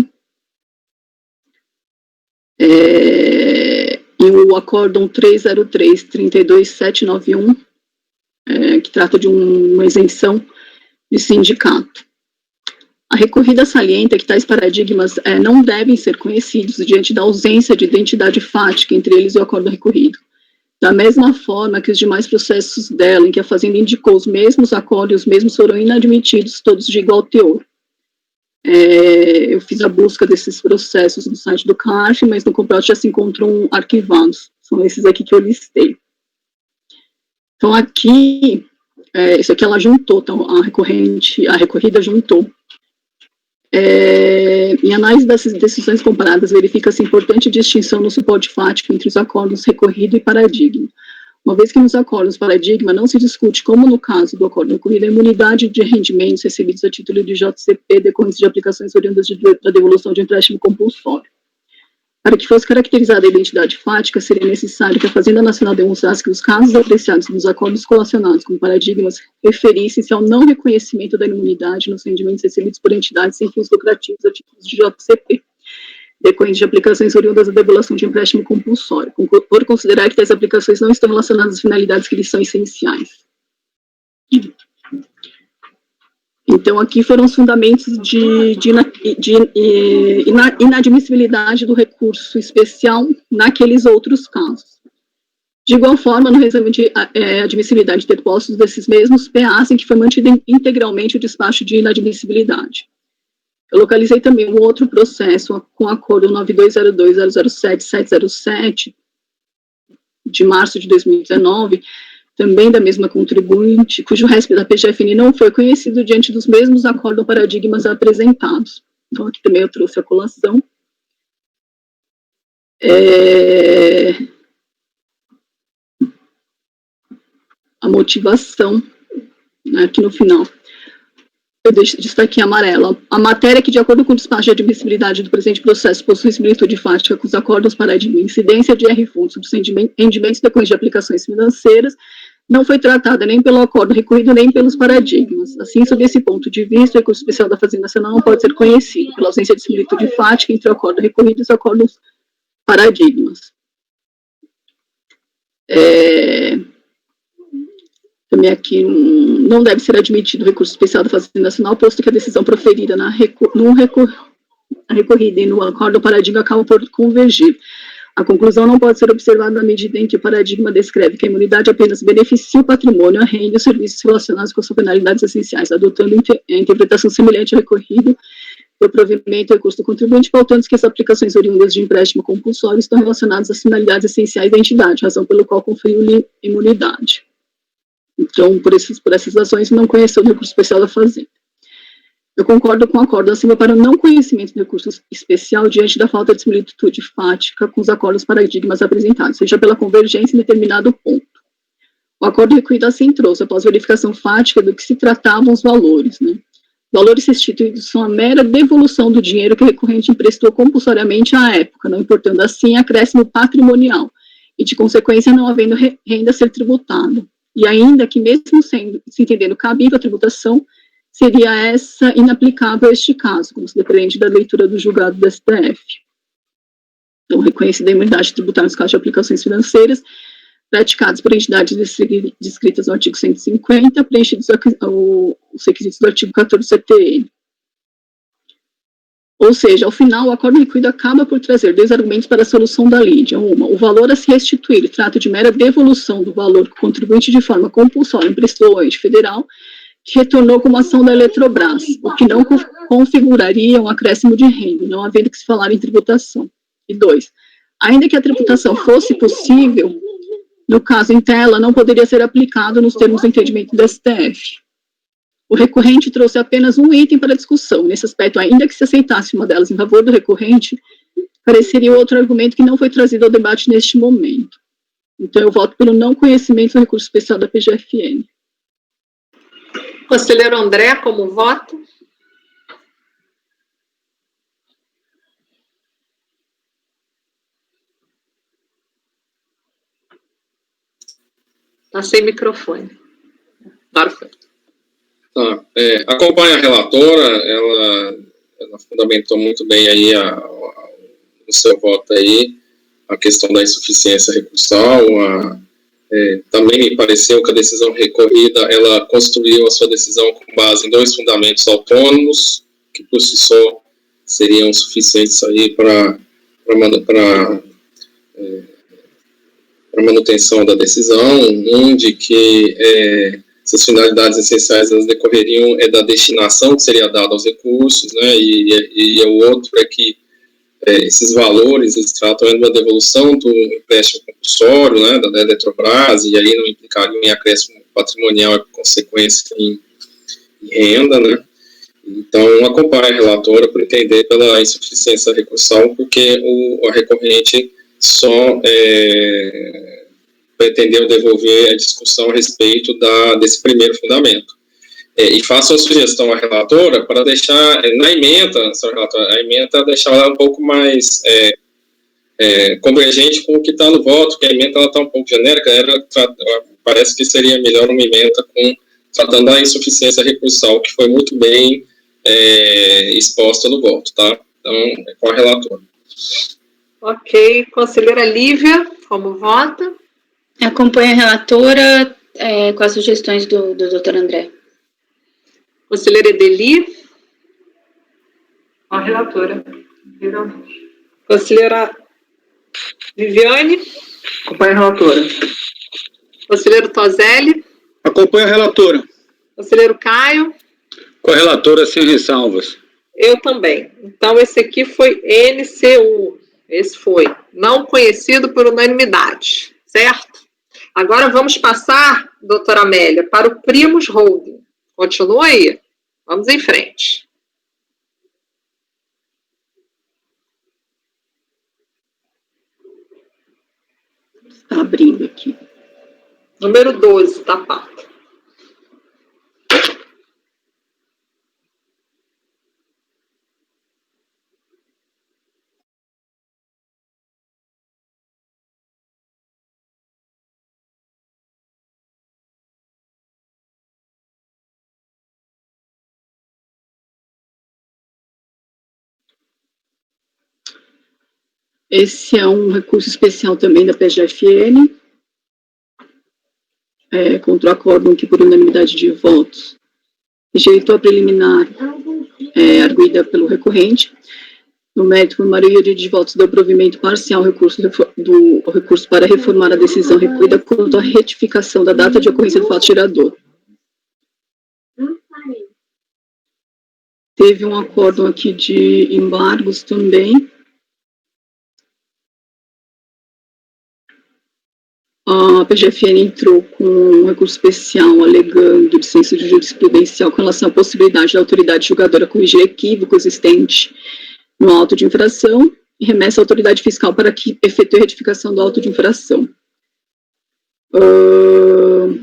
e o acórdão 303.32.791, que trata de uma isenção de sindicato. A recorrida salienta que tais paradigmas não devem ser conhecidos diante da ausência de identidade fática entre eles e o acordo recorrido. Da mesma forma que os demais processos dela, em que a Fazenda indicou os mesmos acordos, os mesmos foram inadmitidos, todos de igual teor. Eu fiz a busca desses processos no site do CARF, mas no Comprat já se encontram arquivados. São esses aqui que eu listei. Então, aqui, isso aqui ela juntou, então, a recorrida juntou. Em análise dessas decisões comparadas, verifica-se importante distinção no suporte fático entre os acordos recorrido e paradigma. Uma vez que nos acordos paradigma não se discute, como no caso do acordo recorrido, a imunidade de rendimentos recebidos a título de JCP decorrentes de aplicações oriundas da devolução de empréstimo compulsório. Para que fosse caracterizada a identidade fática, seria necessário que a Fazenda Nacional demonstrasse que os casos apreciados nos acordos colacionados com paradigmas referissem-se ao não reconhecimento da imunidade nos rendimentos recebidos por entidades sem fins lucrativos a títulos de JCP, decorrentes de aplicações oriundas da devolução de empréstimo compulsório, por considerar que tais aplicações não estão relacionadas às finalidades que lhes são essenciais. Então, aqui foram os fundamentos de inadmissibilidade do recurso especial naqueles outros casos. De igual forma, no exame de admissibilidade interpostos desses mesmos PAs, em que foi mantido integralmente o despacho de inadmissibilidade. Eu localizei também um outro processo com acordo 9202.007.707, de março de 2019, também da mesma contribuinte, cujo RESP da PGFN não foi conhecido diante dos mesmos acordos ou paradigmas apresentados. Então, aqui também eu trouxe a colação. A motivação, né, aqui no final. Eu destaquei amarelo. A matéria que, de acordo com o despacho de admissibilidade do presente processo, possui similitude fática com os acordos paradigma, incidência de R-fundos sobre rendimentos decorrentes de aplicações financeiras, não foi tratada nem pelo acordo recorrido, nem pelos paradigmas. Assim, sob esse ponto de vista, o recurso especial da Fazenda Nacional não pode ser conhecido, pela ausência de similitude fática entre o acordo recorrido e os acordos paradigmas. Também aqui não deve ser admitido o recurso especial da Fazenda Nacional, posto que a decisão proferida na recorrida e no acordo paradigma acaba por convergir. A conclusão não pode ser observada na medida em que o paradigma descreve que a imunidade apenas beneficia o patrimônio, a renda e os serviços relacionados com suas penalidades essenciais, adotando a interpretação semelhante ao recorrido do provimento e recurso do contribuinte, pautando que as aplicações oriundas de empréstimo compulsório estão relacionadas às finalidades essenciais da entidade, razão pelo qual conferiu-lhe imunidade. Então, por essas razões, não conheceu o recurso especial da Fazenda. Eu concordo com o acordo acima para o não conhecimento do recurso especial diante da falta de similitude fática com os acordos paradigmas apresentados, seja pela convergência em determinado ponto. O acordo recorrido assim trouxe, após verificação fática do que se tratavam os valores, né? Valores restituídos são a mera devolução do dinheiro que o recorrente emprestou compulsoriamente à época, não importando assim acréscimo patrimonial, e de consequência não havendo renda a ser tributado. E ainda que mesmo se entendendo cabível a tributação, seria essa inaplicável a este caso, como se depreende da leitura do julgado do STF. Então, reconhecida a imunidade tributária nos casos de aplicações financeiras praticadas por entidades descritas no artigo 150, preenchidos os requisitos do artigo 14 do CTN. Ou seja, ao final, o acordo recorrido acaba por trazer dois argumentos para a solução da lide. Uma, o valor a se restituir trata de mera devolução do valor que o contribuinte de forma compulsória emprestou ao ente federal, que retornou como ação da Eletrobras, o que não configuraria um acréscimo de renda, não havendo que se falar em tributação. E dois, ainda que a tributação fosse possível, no caso em tela, não poderia ser aplicado nos termos do entendimento do STF. O recorrente trouxe apenas um item para discussão. Nesse aspecto, ainda que se aceitasse uma delas em favor do recorrente, pareceria outro argumento que não foi trazido ao debate neste momento. Então, eu voto pelo não conhecimento do recurso especial da PGFN. Conselheiro André, como voto? Está sem microfone. Agora foi. Tá. Acompanha a relatora, ela fundamentou muito bem aí o seu voto aí, a questão da insuficiência recursal, também me pareceu que a decisão recorrida, ela construiu a sua decisão com base em dois fundamentos autônomos, que por si só seriam suficientes aí para manutenção da decisão, um de que essas finalidades essenciais elas decorreriam da destinação que seria dada aos recursos, né, e o outro é que esses valores eles tratam da devolução do empréstimo compulsório, né, da Eletrobras, e aí não implicariam em acréscimo patrimonial e, por consequência, em renda, né. Então, acompanha a relatora por entender pela insuficiência recursal, porque a recorrente só pretendeu devolver a discussão a respeito desse primeiro fundamento. E faço a sugestão à relatora para deixar, na emenda, a emenda deixar ela um pouco mais convergente com o que está no voto, que a emenda está um pouco genérica, parece que seria melhor uma emenda tratando da insuficiência recursal, que foi muito bem exposta no voto, tá? Então, com a relatora. Ok. Conselheira Lívia, como vota? Acompanho a relatora com as sugestões do doutor André. Conselheira Edeli? A relatora. Conselheira Viviane? Acompanha a relatora. Conselheiro Toselli? Acompanha a relatora. Conselheiro Caio? Com a relatora, sem ressalvas. Eu também. Então, esse aqui foi NC1. Esse foi não conhecido por unanimidade, certo? Agora vamos passar, doutora Amélia, para o Primus Holding. Continua aí. Vamos em frente. Está abrindo aqui. Número 12, tá, pauta. Esse é um recurso especial também da PGFN, contra o acórdão que, por unanimidade de votos, rejeitou a preliminar arguida pelo recorrente. No mérito, por maioria de votos, deu provimento parcial ao recurso para reformar a decisão requerida quanto à retificação da data de ocorrência do fato gerador. Teve um acórdão aqui de embargos também. A PGFN entrou com um recurso especial alegando dissenso de jurisprudencial com relação à possibilidade da autoridade julgadora corrigir equívoco existente no auto de infração e remessa à autoridade fiscal para que efetue a retificação do auto de infração. O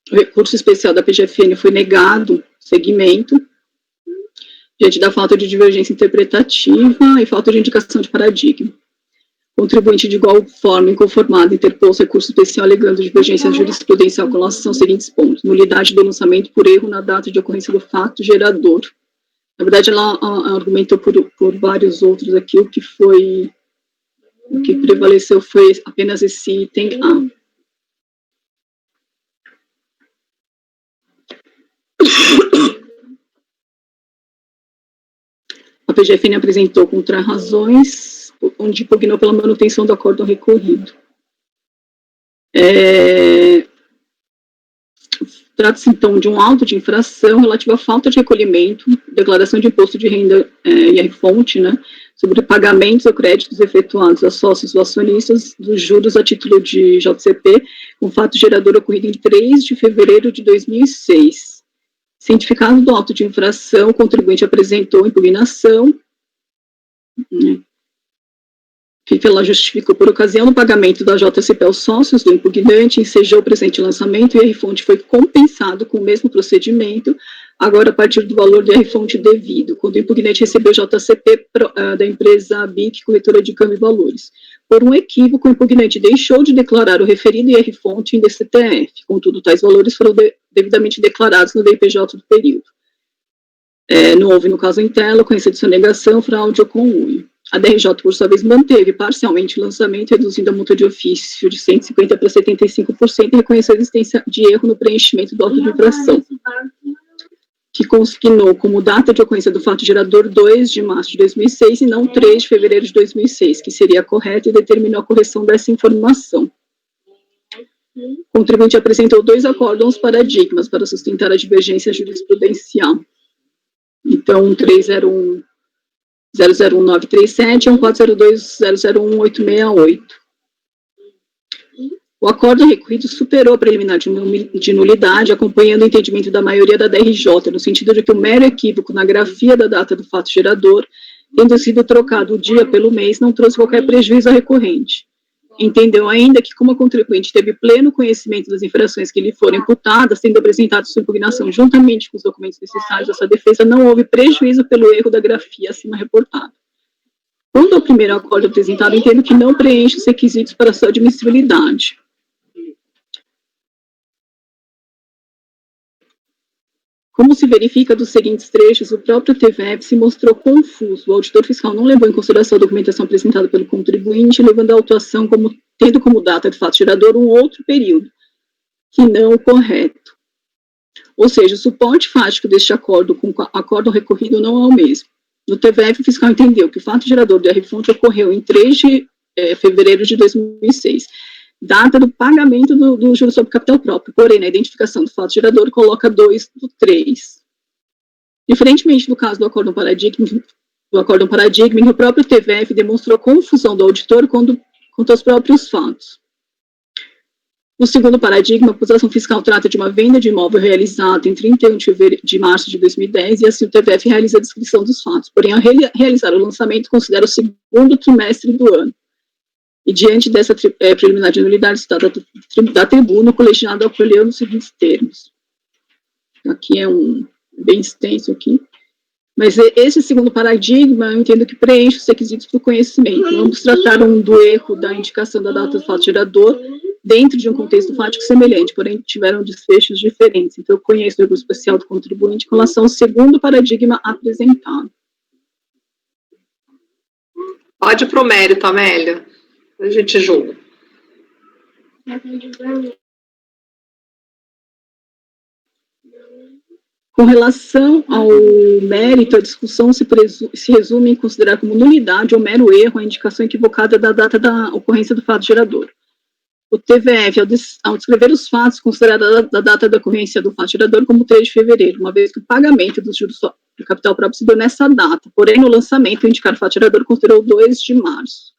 recurso especial da PGFN foi negado seguimento diante da falta de divergência interpretativa e falta de indicação de paradigma. Contribuinte de igual forma inconformado interpôs recurso especial alegando divergência jurisprudencial com relação aos seguintes pontos: nulidade do lançamento por erro na data de ocorrência do fato gerador. Na verdade, ela argumentou por vários outros aqui, o que prevaleceu foi apenas esse item A. A PGFN apresentou contrarrazões, onde impugnou pela manutenção do acórdão recorrido. Trata-se, então, de um auto de infração relativo à falta de recolhimento, declaração de imposto de renda IR-fonte, né, sobre pagamentos ou créditos efetuados a sócios ou acionistas dos juros a título de JCP, com fato gerador ocorrido em 3 de fevereiro de 2006. Cientificado do auto de infração, o contribuinte apresentou impugnação, que ela justificou por ocasião do pagamento da JCP aos sócios do impugnante, ensejou o presente lançamento e a R-fonte foi compensado com o mesmo procedimento, agora a partir do valor de R-fonte devido, quando o impugnante recebeu JCP da empresa BIC, corretora de câmbio e valores. Por um equívoco, o impugnante deixou de declarar o referido IR-fonte em DCTF, contudo, tais valores foram devidamente declarados no DIPJ do período. Não houve, no caso em tela, ocorrência de sonegação, fraude ou conluio. A DRJ, por sua vez, manteve parcialmente o lançamento, reduzindo a multa de ofício de 150% para 75% e reconheceu a existência de erro no preenchimento do auto de infração, que consignou como data de ocorrência do fato gerador 2 de março de 2006 e não 3 de fevereiro de 2006, que seria correto, e determinou a correção dessa informação. O contribuinte apresentou 2 acórdãos paradigmas para sustentar a divergência jurisprudencial. Então, 301.001.937 e 1402.001.868. O acórdão recorrido superou a preliminar de nulidade, acompanhando o entendimento da maioria da DRJ, no sentido de que o mero equívoco na grafia da data do fato gerador, tendo sido trocado o dia pelo mês, não trouxe qualquer prejuízo à recorrente. Entendeu ainda que, como a contribuinte teve pleno conhecimento das infrações que lhe foram imputadas, tendo apresentado sua impugnação juntamente com os documentos necessários à sua defesa, não houve prejuízo pelo erro da grafia acima reportada. Quanto ao primeiro acórdão apresentado, entendo que não preenche os requisitos para sua admissibilidade. Como se verifica dos seguintes trechos, o próprio TVF se mostrou confuso. O auditor fiscal não levou em consideração a documentação apresentada pelo contribuinte, levando a autuação tendo como data de fato gerador um outro período, que não o correto. Ou seja, o suporte fático deste acórdão com acórdão recorrido não é o mesmo. No TVF, o fiscal entendeu que o fato gerador do R-fonte ocorreu em 3 de fevereiro de 2006, data do pagamento do juro sobre capital próprio, porém, na identificação do fato gerador, coloca 2/3. Diferentemente do caso do acórdão paradigma, o próprio TVF demonstrou confusão do auditor quanto aos próprios fatos. No segundo paradigma, a acusação fiscal trata de uma venda de imóvel realizada em 31 de março de 2010 e assim o TVF realiza a descrição dos fatos. Porém, ao realizar o lançamento, considera o segundo trimestre do ano. E diante dessa preliminar de nulidade citada da tribuna, o colegiado acolheu nos seguintes termos. Aqui é bem extenso aqui. Mas esse segundo paradigma, eu entendo que preenche os requisitos do conhecimento. Ambos trataram do erro da indicação da data do fato gerador dentro de um contexto fático semelhante, porém tiveram desfechos diferentes. Então, eu conheço o recurso especial do contribuinte com relação ao segundo paradigma apresentado. Pode ir para o mérito, Amélia. A gente julga. Com relação ao mérito, a discussão se resume em considerar como nulidade ou mero erro a indicação equivocada da data da ocorrência do fato gerador. O TVF, ao descrever os fatos, considerará a data da ocorrência do fato gerador como 3 de fevereiro, uma vez que o pagamento dos juros do capital próprio se deu nessa data. Porém, no lançamento, o indicado fato gerador considerou 2 de março.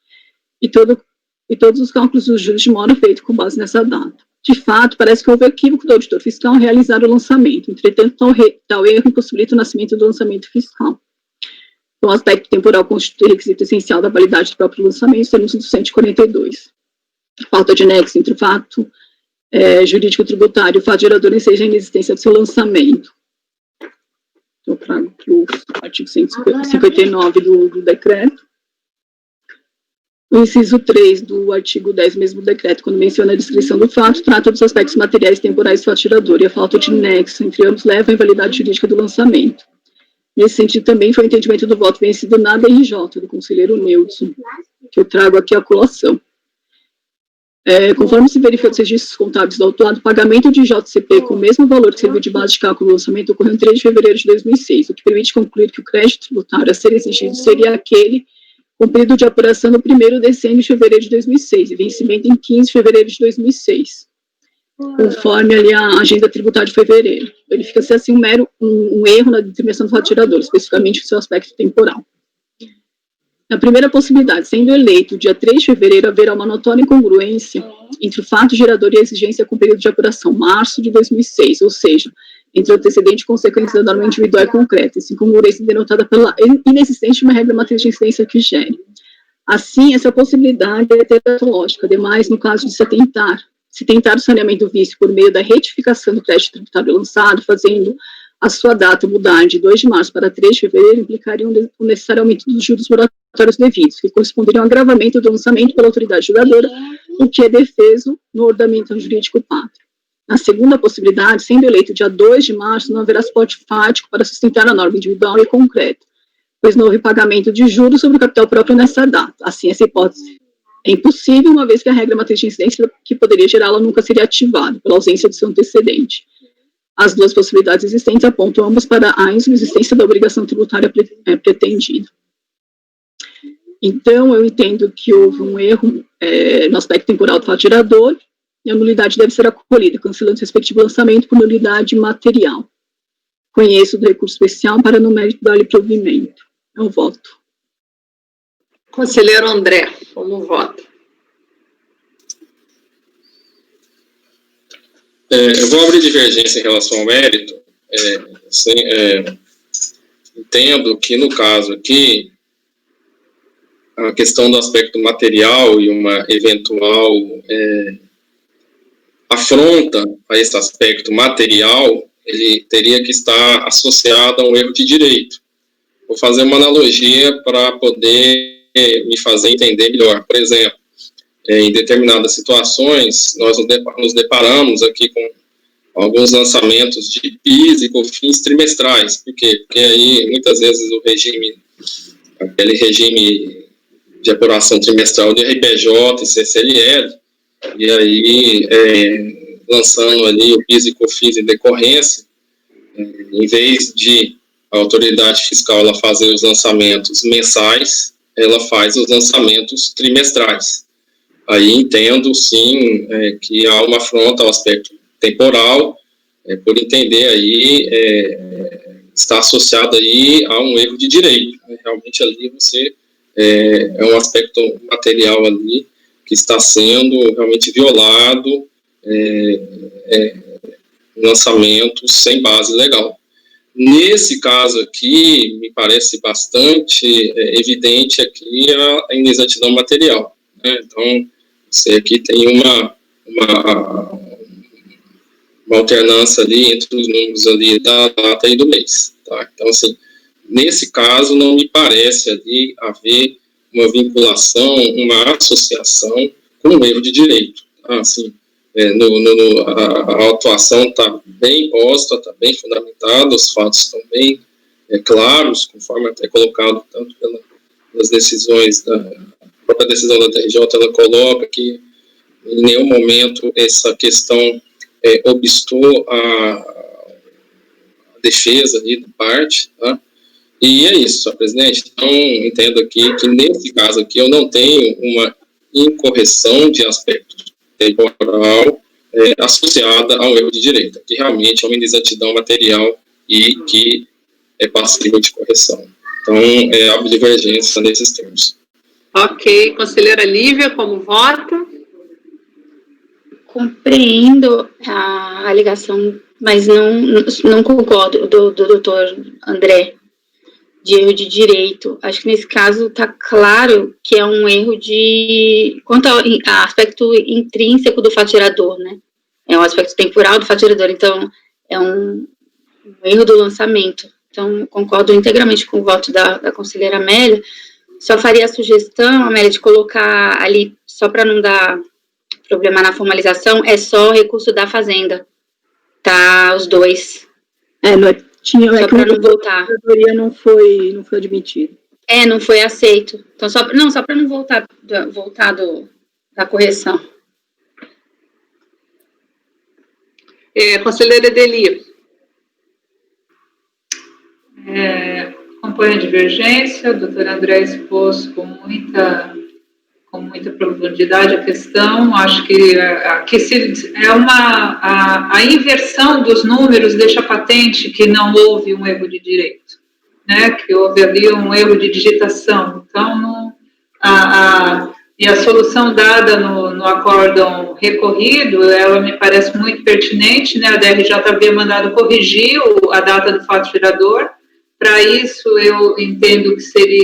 E todos os cálculos dos juros de mora feitos com base nessa data. De fato, parece que houve equívoco do auditor fiscal ao realizar o lançamento. Entretanto, tal erro impossibilita o nascimento do lançamento fiscal. O aspecto temporal constitui requisito essencial da validade do próprio lançamento, termos do 142. Falta de nexo entre o fato jurídico tributário e o fato gerador seja a inexistência do seu lançamento. Eu trago aqui o artigo 159 do decreto. O inciso 3 do artigo 10 do mesmo decreto, quando menciona a descrição do fato, trata dos aspectos materiais e temporais do fato gerador, e a falta de nexo entre ambos leva à invalidade jurídica do lançamento. Nesse sentido, também foi o entendimento do voto vencido na DRJ, do conselheiro Neudson, que eu trago aqui a colação. Conforme se verifica os registros contábeis do autuado, o pagamento de JCP com o mesmo valor que serviu de base de cálculo do lançamento ocorreu em 3 de fevereiro de 2006, o que permite concluir que o crédito tributário a ser exigido seria aquele com período de apuração no 1º decênio de fevereiro de 2006 e vencimento em 15 de fevereiro de 2006, conforme ali a agenda tributária de fevereiro. Verifica-se assim um erro na determinação do fato gerador, especificamente o seu aspecto temporal. Na primeira possibilidade, sendo eleito dia 3 de fevereiro, haverá uma notória incongruência entre o fato gerador e a exigência com período de apuração, março de 2006, ou seja, entre o antecedente e consequência da norma individual e concreta, essa incongruência denotada pela inexistência de uma regra matriz de incidência que gere. Assim, essa possibilidade é teratológica. Ademais, no caso de se tentar o saneamento do vício por meio da retificação do crédito tributário lançado, fazendo a sua data mudar de 2 de março para 3 de fevereiro, implicaria o necessário aumento dos juros moratórios devidos, que corresponderiam ao agravamento do lançamento pela autoridade julgadora, o que é defeso no ordenamento jurídico pátrio. Na segunda possibilidade, sendo eleito dia 2 de março, não haverá suporte fático para sustentar a norma individual e concreta, pois não houve pagamento de juros sobre o capital próprio nessa data. Assim, essa hipótese é impossível, uma vez que a regra matriz de incidência que poderia gerá-la nunca seria ativada, pela ausência do seu antecedente. As duas possibilidades existentes apontam ambas para a inexistência da obrigação tributária pretendida. Então, eu entendo que houve um erro no aspecto temporal do fato gerador, e a nulidade deve ser acolhida, cancelando o respectivo lançamento por nulidade material. Conheço do recurso especial para no mérito dar-lhe provimento. Eu voto. Conselheiro André, como vota? Eu vou abrir divergência em relação ao mérito. Entendo que, no caso aqui, a questão do aspecto material e uma eventual afronta a esse aspecto material, ele teria que estar associado a um erro de direito. Vou fazer uma analogia para poder me fazer entender melhor. Por exemplo, em determinadas situações, nós nos deparamos aqui com alguns lançamentos de PIS e COFINS trimestrais. Por quê? Porque aí, muitas vezes, aquele regime de apuração trimestral de RPJ e CCLL, e aí, lançando ali o PIS e COFINS em decorrência, em vez de a autoridade fiscal ela fazer os lançamentos mensais, ela faz os lançamentos trimestrais. Aí entendo, sim, que há uma afronta ao aspecto temporal, por entender aí, está associado aí a um erro de direito. Realmente ali é um aspecto material ali que está sendo realmente violado, lançamento sem base legal. Nesse caso aqui, me parece bastante evidente aqui a inexatidão material, né? Então, você aqui tem uma alternância ali entre os números ali da data e do mês, tá? Então, assim, nesse caso, não me parece ali haver uma vinculação, uma associação com o erro de direito, tá? Assim, a atuação está bem posta, está bem fundamentada, os fatos estão bem claros, conforme até colocado tanto das decisões, a própria decisão da TRJ, ela coloca que em nenhum momento essa questão obstou a defesa ali da parte, tá? E é isso, senhor presidente. Então, entendo aqui que, nesse caso aqui, eu não tenho uma incorreção de aspecto temporal associada a um erro de direito, que realmente é uma inexatidão material e que é passível de correção. Então, há divergência nesses termos. Ok. Conselheira Lívia, como vota? Compreendo a alegação, mas não concordo do doutor André, de erro de direito. Acho que nesse caso está claro que é um erro quanto ao aspecto intrínseco do fato gerador, né? É um aspecto temporal do fato gerador, então é um erro do lançamento. Então, concordo integralmente com o voto da conselheira Amélia. Só faria a sugestão, Amélia, de colocar ali, só para não dar problema na formalização, é só recurso da Fazenda. Tá, os dois. Só para não voltar. A não foi admitido. Não foi aceito. Então, só para não voltar da correção. Conselheira Edeli. Acompanho a divergência, o doutor André expôs com muita profundidade a questão. Acho que a inversão dos números deixa patente que não houve um erro de direito, né? Que houve ali um erro de digitação. Então, e a solução dada no acórdão recorrido, ela me parece muito pertinente, né? A DRJ havia mandado corrigir a data do fato gerador. Para isso, eu entendo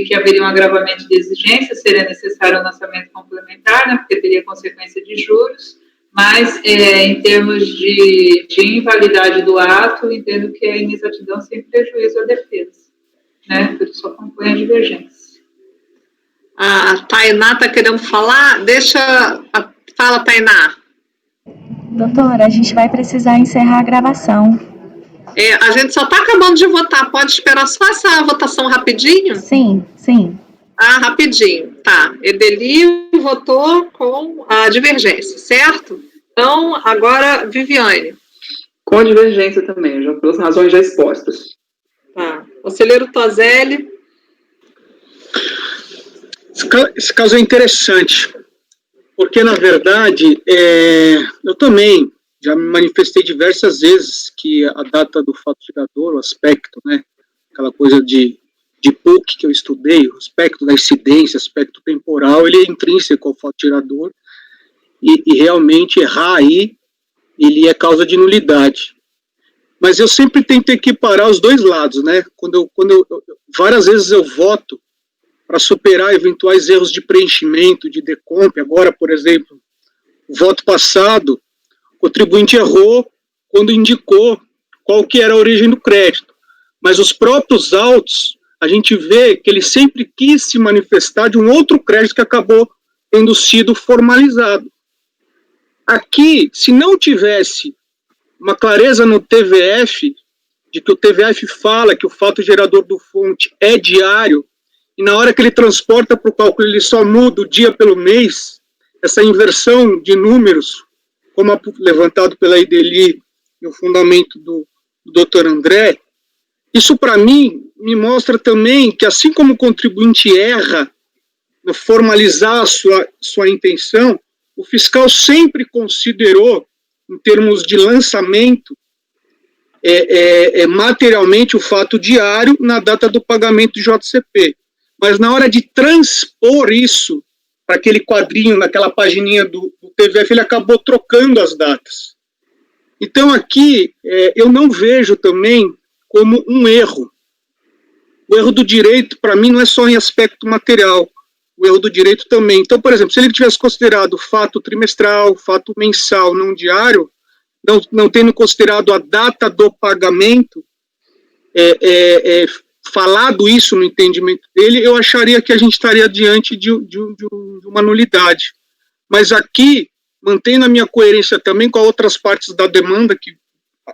que haveria um agravamento de exigência, seria necessário um lançamento complementar, né, porque teria consequência de juros, mas em termos de invalidade do ato, entendo que é inexatidão sem prejuízo à defesa, né, por isso acompanho a divergência. A Tainá está querendo falar? Fala, Tainá. Doutora, a gente vai precisar encerrar a gravação. A gente só está acabando de votar, pode esperar só essa votação rapidinho? Sim. Rapidinho, tá. Edeli votou com a divergência, certo? Então, agora, Viviane. Com a divergência também, já pelas razões já expostas. Tá. Conselheiro Tozelli. Esse caso é interessante, porque, na verdade, eu também já me manifestei diversas vezes que a data do fato gerador, o aspecto, né, aquela coisa de PUC que eu estudei, o aspecto da incidência, aspecto temporal, ele é intrínseco ao fato gerador, e realmente errar aí, ele é causa de nulidade. Mas eu sempre tento equiparar os dois lados, né, várias vezes eu voto para superar eventuais erros de preenchimento, de decomp. Agora, por exemplo, o voto passado, o contribuinte errou quando indicou qual que era a origem do crédito. Mas os próprios autos, a gente vê que ele sempre quis se manifestar de um outro crédito que acabou tendo sido formalizado. Aqui, se não tivesse uma clareza no TVF, de que o TVF fala que o fato gerador do fonte é diário, e na hora que ele transporta para o cálculo ele só muda o dia pelo mês, essa inversão de números, como levantado pela Edeli e o fundamento do Dr. André, isso para mim me mostra também que assim como o contribuinte erra no formalizar a sua intenção, o fiscal sempre considerou, em termos de lançamento, materialmente o fato diário na data do pagamento do JCP. Mas na hora de transpor isso para aquele quadrinho, naquela pagininha do TVF, ele acabou trocando as datas. Então aqui eu não vejo também como um erro. O erro do direito, para mim, não é só em aspecto material, o erro do direito também. Então, por exemplo, se ele tivesse considerado fato trimestral, fato mensal, não diário, não tendo considerado a data do pagamento, falado isso no entendimento dele, eu acharia que a gente estaria diante de uma nulidade. Mas aqui, mantendo a minha coerência também com outras partes da demanda, que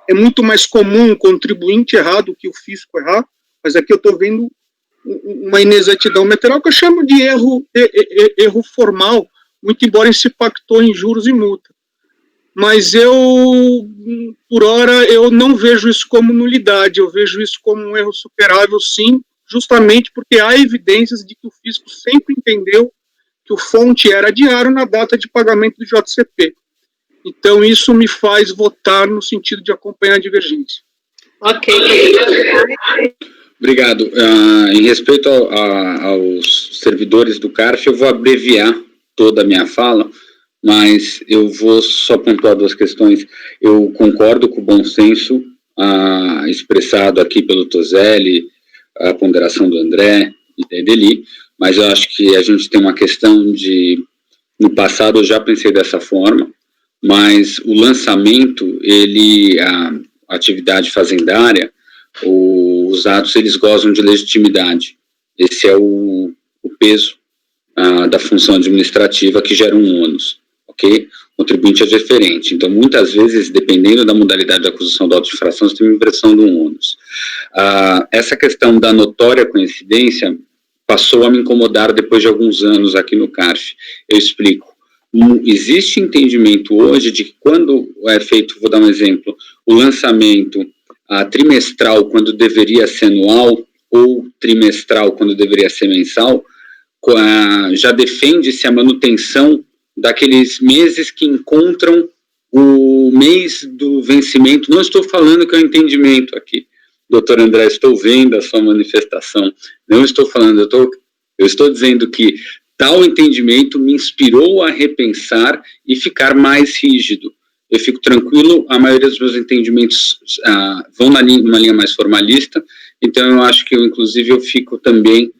é muito mais comum o contribuinte errar do que o fisco errar, mas aqui eu estou vendo uma inexatidão material que eu chamo de erro formal, muito embora se pactou em juros e multa. Mas por hora, eu não vejo isso como nulidade, eu vejo isso como um erro superável, sim, justamente porque há evidências de que o fisco sempre entendeu que o fonte era diário na data de pagamento do JCP. Então, isso me faz votar no sentido de acompanhar a divergência. Ok. Obrigado. Em respeito aos servidores do CARF, eu vou abreviar toda a minha fala, mas eu vou só pontuar duas questões. Eu concordo com o bom senso expressado aqui pelo Toselli, a ponderação do André e da Edeli, mas eu acho que a gente tem uma questão de... No passado eu já pensei dessa forma, mas o lançamento, a atividade fazendária, os atos, eles gozam de legitimidade. Esse é o peso da função administrativa que gera um ônus, ok? O contribuinte é diferente. Então, muitas vezes, dependendo da modalidade de acusação da auto-infração, você tem uma impressão de um ônus. Essa questão da notória coincidência passou a me incomodar depois de alguns anos aqui no CARF. Eu explico. Existe entendimento hoje de que quando é feito, vou dar um exemplo, o lançamento trimestral quando deveria ser anual, ou trimestral quando deveria ser mensal, já defende-se a manutenção daqueles meses que encontram o mês do vencimento. Não estou falando que é um entendimento aqui, doutor André, estou vendo a sua manifestação, não estou falando, eu estou dizendo que tal entendimento me inspirou a repensar e ficar mais rígido. Eu fico tranquilo, a maioria dos meus entendimentos vão numa linha mais formalista, então eu acho que inclusive eu fico também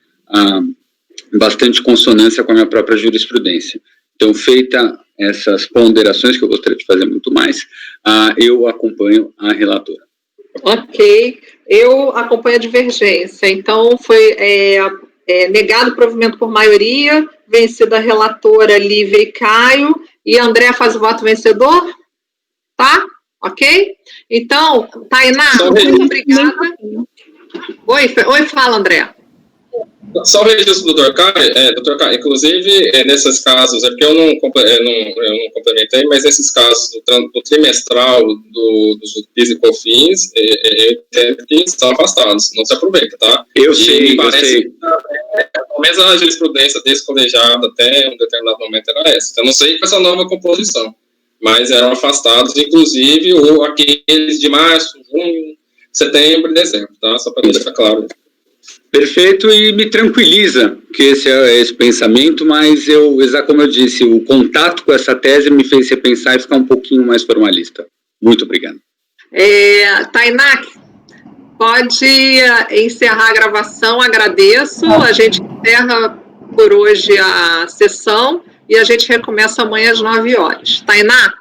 bastante consonância com a minha própria jurisprudência. Então, feita essas ponderações, que eu gostaria de fazer muito mais, eu acompanho a relatora. Ok, eu acompanho a divergência, então foi negado o provimento por maioria, vencida a relatora Lívia e Caio, e André faz o voto vencedor? Tá? Ok? Então, Tainá, muito obrigada. Oi, fala, André. Só o registro do Dr. Caio, inclusive, nesses casos, é porque eu não complementei, mas nesses casos do trimestral dos PIS e COFINS, que estão afastados, não se aproveita, tá? Eu sei. Pelo menos a jurisprudência desse colegiado até um determinado momento era essa. Então, não sei com essa nova composição, mas eram afastados, inclusive, aqueles de março, junho, setembro e dezembro, tá? Só para deixar claro. Perfeito, e me tranquiliza que esse é esse pensamento, mas como eu disse, o contato com essa tese me fez repensar e ficar um pouquinho mais formalista. Muito obrigado. Tainá, pode encerrar a gravação, agradeço. A gente encerra por hoje a sessão e a gente recomeça amanhã às 9 horas. Tainá?